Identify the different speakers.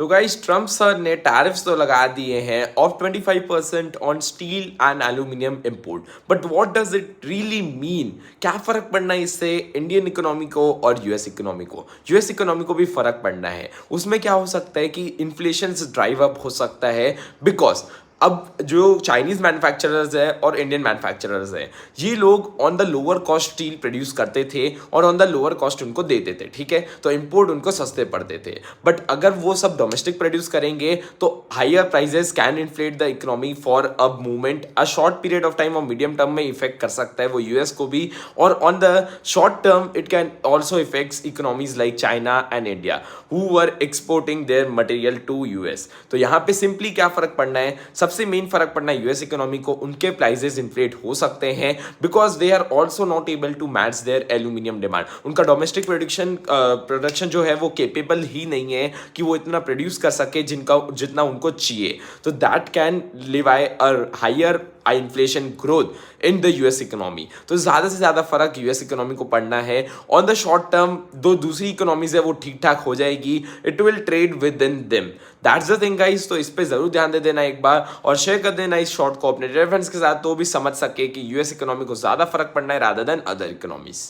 Speaker 1: तो guys Trump sir ने tariffs तो लगा दिए हैं of 25% on steel and aluminium import, but what does it really mean? क्या फर्क पड़ना है इससे इंडियन इकोनॉमी को और यूएस इकोनॉमी को? यूएस इकोनॉमी को भी फर्क पड़ना है। उसमें क्या हो सकता है कि इन्फ्लेशन ड्राइव अप हो सकता है, बिकॉज अब जो चाइनीज मैन्युफैक्चरर्स है और इंडियन मैन्युफैक्चरर्स है, ये लोग on the lower cost steel produce करते थे और ऑन द लोअर कॉस्ट उनको देते थे, ठीक है, तो इंपोर्ट उनको सस्ते पड़ते थे। बट अगर वो सब डोमेस्टिक प्रोड्यूस करेंगे तो higher prices can inflate the economy for a movement, a short period of time और मीडियम टर्म में इफेक्ट कर सकता है वो यूएस को भी, और on the short term it can also effects economies like China and India who were exporting their material to US. तो यहाँ पे सिंपली क्या फर्क पड़ना है? सबसे मेन फर्क पड़ना है यूएस इकोनॉमी को, उनके प्राइसेस इन्फ्लेट हो सकते हैं because they are also not able to match their aluminium demand. उनका डोमेस्टिक प्रोडक्शन जो है वो केपेबल ही नहीं है कि वो इतना प्रोड्यूस कर सके जितना उनको चाहिए। तो that can leave a higher inflation growth in the US economy. तो ज़्यादा से ज़्यादा फर्क यूएस इकोनॉमी को पड़ना है। ऑन द शॉर्ट टर्म दो दूसरी इकोनॉमीज है वो ठीक ठाक हो जाएगी, it will trade within them, that's the thing guys. तो इस पे जरूर ध्यान दे देना एक बार और शेयर कर देना इस शॉर्ट को अपने रेफरेंस के साथ, तो भी समझ सके कि यूएस इकोनॉमी को ज़्यादा फर्क पड़ना है रादर देन अदर इकोनॉमीज।